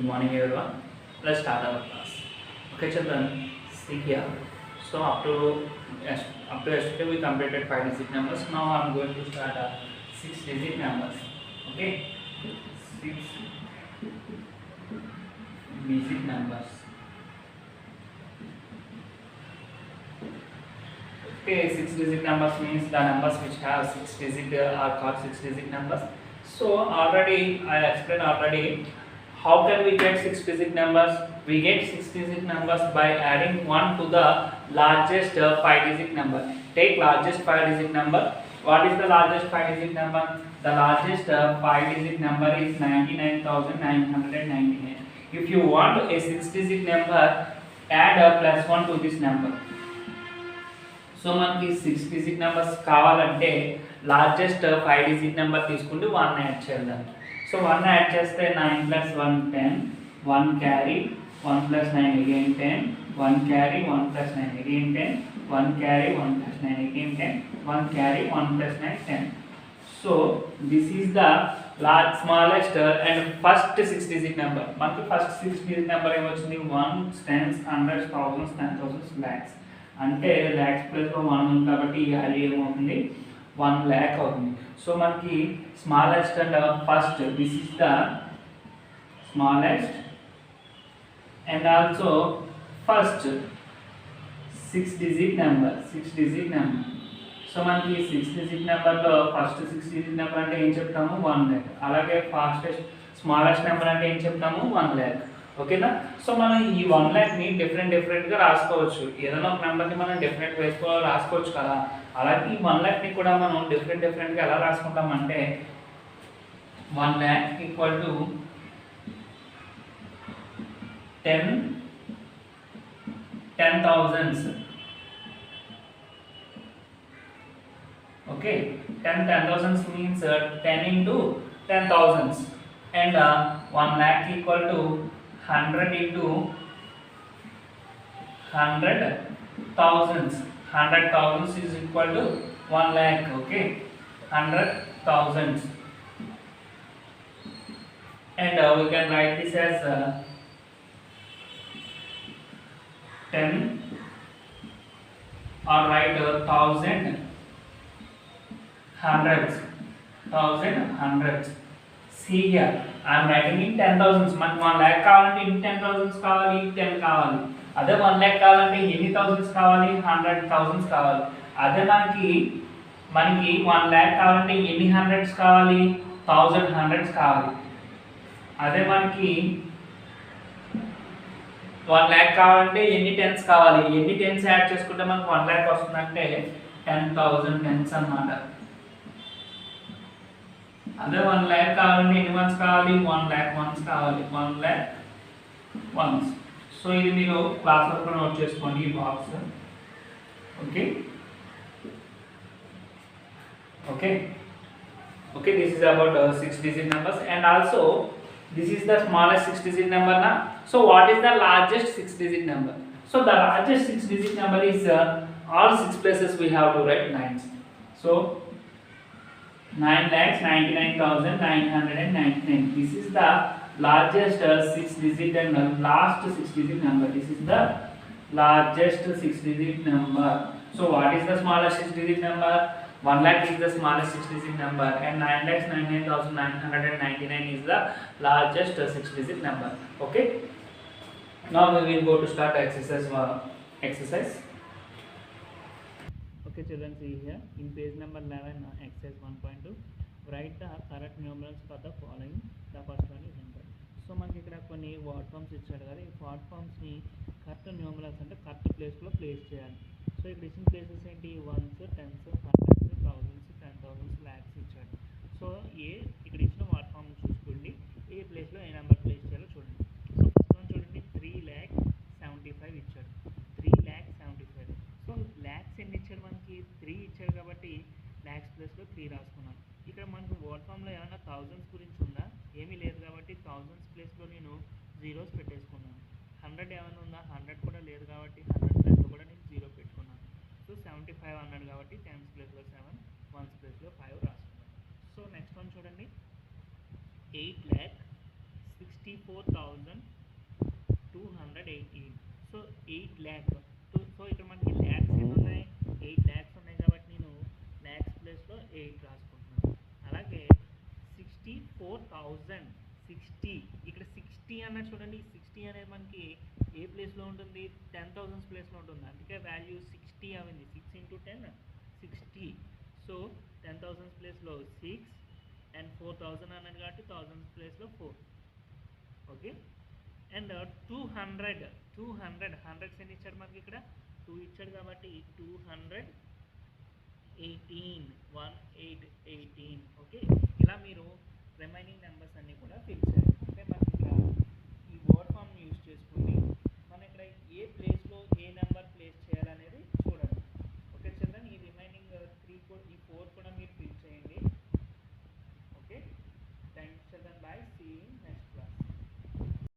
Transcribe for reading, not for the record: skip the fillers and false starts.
Good morning everyone. Let's start our class. Okay children, see here. So up to yesterday we completed 5 digit numbers. Now I am going to start 6 digit numbers. Okay, 6 digit numbers. Okay, 6 digit numbers means the numbers which have 6 digit are called 6 digit numbers. So already I explained already. How can we get 6 digit numbers? We get 6 digit numbers by adding 1 to the largest 5 digit number. Take largest 5 digit number. What is the largest 5 digit number? The largest 5 digit number is 99,999. If you want a 6 digit number, add a +1 to this number. So మనకి 6 digit numbers కావాలంటే largest 5 digit number తీసుకుంటే 1 add చేద్దాం. So 1 add చేస్తే 9 + 1 10, 1 carry, 1 + 9 again 10, 1 carry, 1 + 9 again 10, 1 carry, 1 + 9 again 10, 1 carry, 1 + 9 10. So this is the smallest and first 6 digit number. మనకి first 6 digit number ఏమొచ్చింది? 1s, 10s, 100s, 1000s, 10,000s, lakhs. అంటే ల్యాక్స్ ప్లేస్లో 1 ఉంది కాబట్టి ఈ వాల్యూ ఏమవుతుంది? 1 lakh అవుతుంది. సో మనకి smallest and first, this is the smallest and also first 6 digit number. So మనకి 6 digit నెంబర్లో ఫస్ట్ 6 digit నెంబర్ అంటే ఏం చెప్తాము? 1 lakh. అలాగే ఫాస్టెస్ట్ స్మాలెస్ట్ నెంబర్ అంటే ఏం చెప్తాము? 1 lakh. ఓకేనా? సో మనం ఈ 1 lakh-ని డిఫరెంట్గా రాసుకోవచ్చు. ఏదైనా ఒక నెంబర్ని మనం డిఫరెంట్ వేస్లో రాసుకోవచ్చు కదా. అలాగే ఈ 1 lakh-ని కూడా మనం డిఫరెంట్గా ఎలా రాసుకుంటామంటే 1 lakh = 10,000. Okay, 10,000 means 10 into 10,000, and 1 lakh = 100 into 100,000. 100,000 is equal to 1 lakh. Okay, 100,000, and we can write this as 10, or write 1,000 hundreds. See here, I am writing in 10,000s. మనకి 1 lakh కావాలంటే ఎన్ని 10,000s కావాలి? 10 కావాలి. అదే 1 lakh కావాలంటే ఎన్ని thousands కావాలి? 100,000s కావాలి. అదే మనకి 1 lakh కావాలంటే ఎన్ని hundreds కావాలి? 1000 hundreds కావాలి. అదే మనకి 1 lakh కావాలంటే ఎన్ని tens కావాలి? ఎన్ని tens యాడ్ చేసుకుంటే మనకు 1 lakh వస్తుందంటే 10,000 tens అన్నమాట. అదే 1 lakh కావాలంటే ఎన్ని వన్స్ కావాలి? 1 lakh వన్స్ కావాలి. 1 lakh వన్స్. సో ఇది మీరు క్లాస్ వర్క్ నోట్ చేసుకోండి ఈ box. Okay, this is about 6 digit numbers, and also this is the smallest 6 digit number na. So what is the largest 6 digit number? So the largest 6 digit number is all 6 places we have to write 9s. So 9,99,999. This is the largest 6 digit and last 6 digit number. This is the largest 6 digit number. So what is the smallest 6 digit number? 1 lakh is the smallest 6 digit number, and 9,99,999 is the largest 6 digit number. Okay. Now we will go to start exercise. Okay children, see here in page number 11, exercise 1.2, write the correct numerals for the following. The first one is enter. So మనకి ఇక్కడ కొన్ని word forms ఇచ్చాడు కదా. ఈ word ఫార్మ్స్ని correct numerals అంటే correct ప్లేస్లో place చేయాలి. So ఇక్కడ ఇచ్చిన ప్లేసెస్ ఏంటి? 1s, 10s, 100s, 1000s, 10,000s, lakhs ఇచ్చాడు. సో ఇక్కడ ఇచ్చిన వర్డ్ ఫార్మ్ చూసుకోండి, ఏ ప్లేస్లో ఏ నెంబర్ ప్లేస్ చేయాలో చూడండి. సో ఫస్ట్ వన్ చూడండి, 3,75,000 ఇచ్చాడు. 3,75,000. సో ల్యాక్స్ ఎన్ని ఇచ్చాడు? మనకి 3 ఇచ్చాడు కాబట్టి ల్యాక్స్ ప్లేస్లో 3 రాసుకున్నాను. ఇక్కడ మనకు వర్డ్ ఫామ్లో ఏమైనా థౌజండ్స్ గురించి ఉందా? ఏమీ లేదు కాబట్టి థౌజండ్స్ ప్లేస్లో నేను జీరోస్ పెట్టేసుకున్నాను. 100 ఏమైనా ఉందా? 100 కూడా లేదు కాబట్టి 100 ప్లేస్లో కూడా నేను 0 పెట్టుకున్నాను. సో 75 అన్నాడు కాబట్టి 10s ప్లేస్లో 7, 1s ప్లేస్లో 5 రాసుకున్నాను. సో నెక్స్ట్ వన్ చూడండి, 8,60,000 64,218. సో 8 ల్యాక్. సో ఇక్కడ మనకి ల్యాక్స్ ఎన్ని ఉన్నాయి, 8 ల్యాక్స్ ఉన్నాయి కాబట్టి నేను ల్యాక్స్ ప్లేస్లో 8 రాసుకుంటున్నాను. అలాగే 64,060, ఇక్కడ 60 అన్నది చూడండి, 60 అనేది మనకి ఏ ప్లేస్లో ఉంటుంది, 10,000 ప్లేస్లో ఉంటుంది, అందుకే వాల్యూ 60 అయింది. 6 into 10 60. సో 10,000 ప్లేస్లో 6 అండ్ 4,000 అన్నది కాబట్టి 1000 ప్లేస్లో 4. ఓకే. అండ్ 200 హండ్రెడ్స్ ఎన్ని ఇచ్చాడు మనకి, ఇక్కడ 2 ఇచ్చాడు కాబట్టి 218. ఓకే. ఇలా మీరు రిమైనింగ్ నెంబర్స్ అన్నీ కూడా ఫిల్ చేయాలి. అంటే మనకి ఇక్కడ ఈ వర్డ్ ఫామ్ని యూజ్ చేసుకుని మనం ఇక్కడ ఏ ప్లేస్లో ఏ నెంబర్ ప్లేస్ చేయాలనేది చూడండి. ఓకే చిల్డ్రన్, ఈ రిమైనింగ్ 3 కూడా, ఈ 4 కూడా మీరు ఫిల్ చేయండి. Okay. Thanks children, bye, see you.